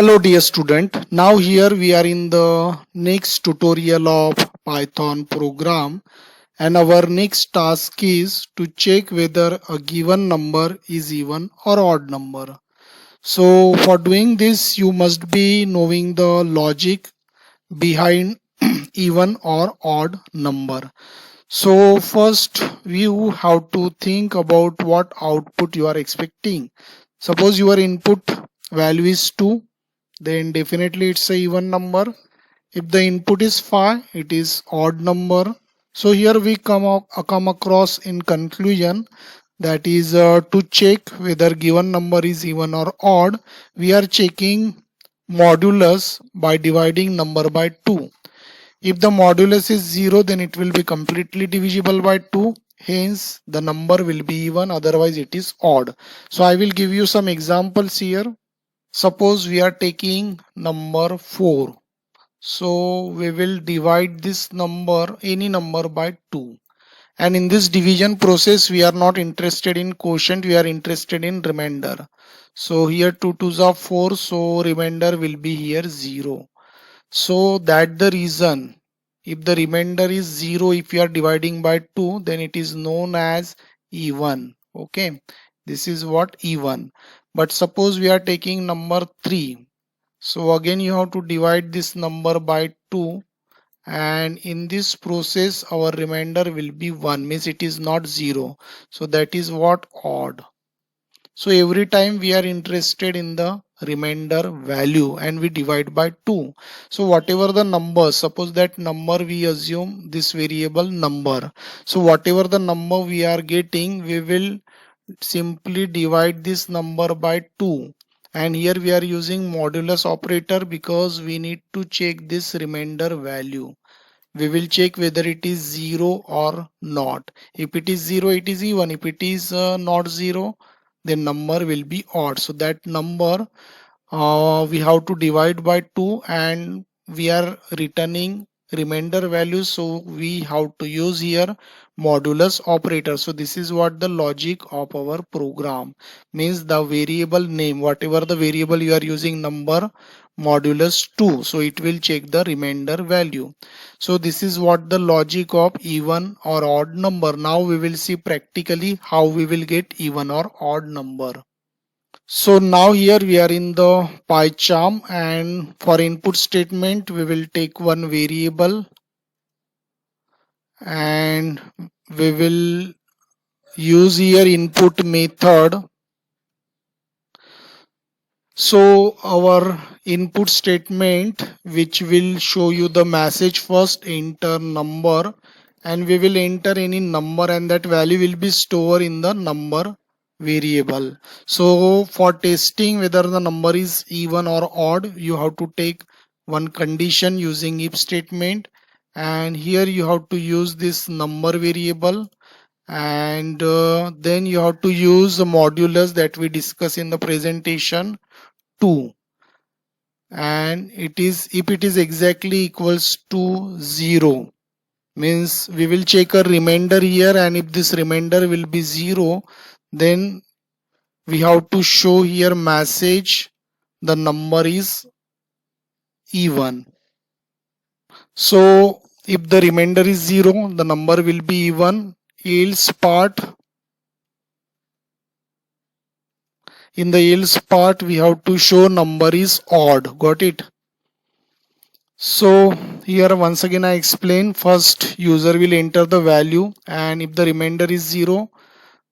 Hello dear student, now here we are in the next tutorial of Python program, and our next task is to check whether a given number is even or odd number. So for doing this you must be knowing the logic behind even or odd number. So first you have to think about what output you are expecting. Suppose your input value is 2, then definitely it's a even number. If the input is 5, it is odd number. So here we come across in conclusion, that is to check whether given number is even or odd, we are checking modulus by dividing number by 2. If the modulus is 0, then it will be completely divisible by 2. Hence the number will be even, otherwise it is odd. So I will give you some examples here. Suppose we are taking number 4. So we will divide this number, any number, by 2. And in this division process we are not interested in quotient, we are interested in remainder. So here 2 2s are 4, so remainder will be here 0. So that the reason, if the remainder is 0, if you are dividing by 2, then it is known as even. Okay, this is what even. But suppose we are taking number 3. So again you have to divide this number by 2, and in this process our remainder will be 1, means it is not 0. So that is what odd. So every time we are interested in the remainder value and we divide by 2. So whatever the number, suppose that number we assume this variable number. So whatever the number we are getting, we will simply divide this number by 2. And here we are using modulus operator because we need to check this remainder value. We will check whether it is 0 or not. If it is 0, it is even. If it is not 0, the number will be odd. So that number we have to divide by 2, and we are returning remainder value, so we have to use here modulus operator. So this is what the logic of our program means. The variable name, whatever the variable you are using, number modulus 2, so it will check the remainder value. So this is what the logic of even or odd number. Now we will see practically how we will get even or odd number. So now here we are in the PyCharm, and for input statement we will take one variable and we will use here input method. So our input statement, which will show you the message, first enter number, and we will enter any number and that value will be stored in the number variable. So for testing whether the number is even or odd, you have to take one condition using if statement, and here you have to use this number variable, and then you have to use the modulus that we discussed in the presentation, 2, and it is, if it is exactly equals to 0, means we will check a remainder here, and if this remainder will be 0, then we have to show here message the number is even. So if the remainder is 0, the number will be even. Else part, in the else part we have to show number is odd. Got it? So here once again I explain. First user will enter the value, and if the remainder is 0,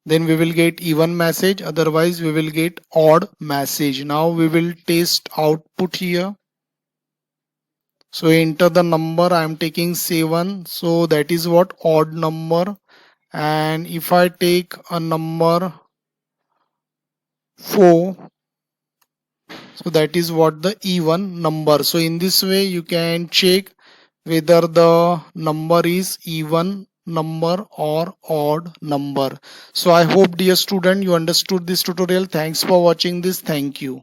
then we will get even message, otherwise we will get odd message. Now we will test output here. So enter the number, I am taking 7, so that is what odd number. And if I take a number 4, so that is what the even number. So in this way you can check whether the number is even number or odd number. So I hope dear student you understood this tutorial. Thanks for watching this. Thank you.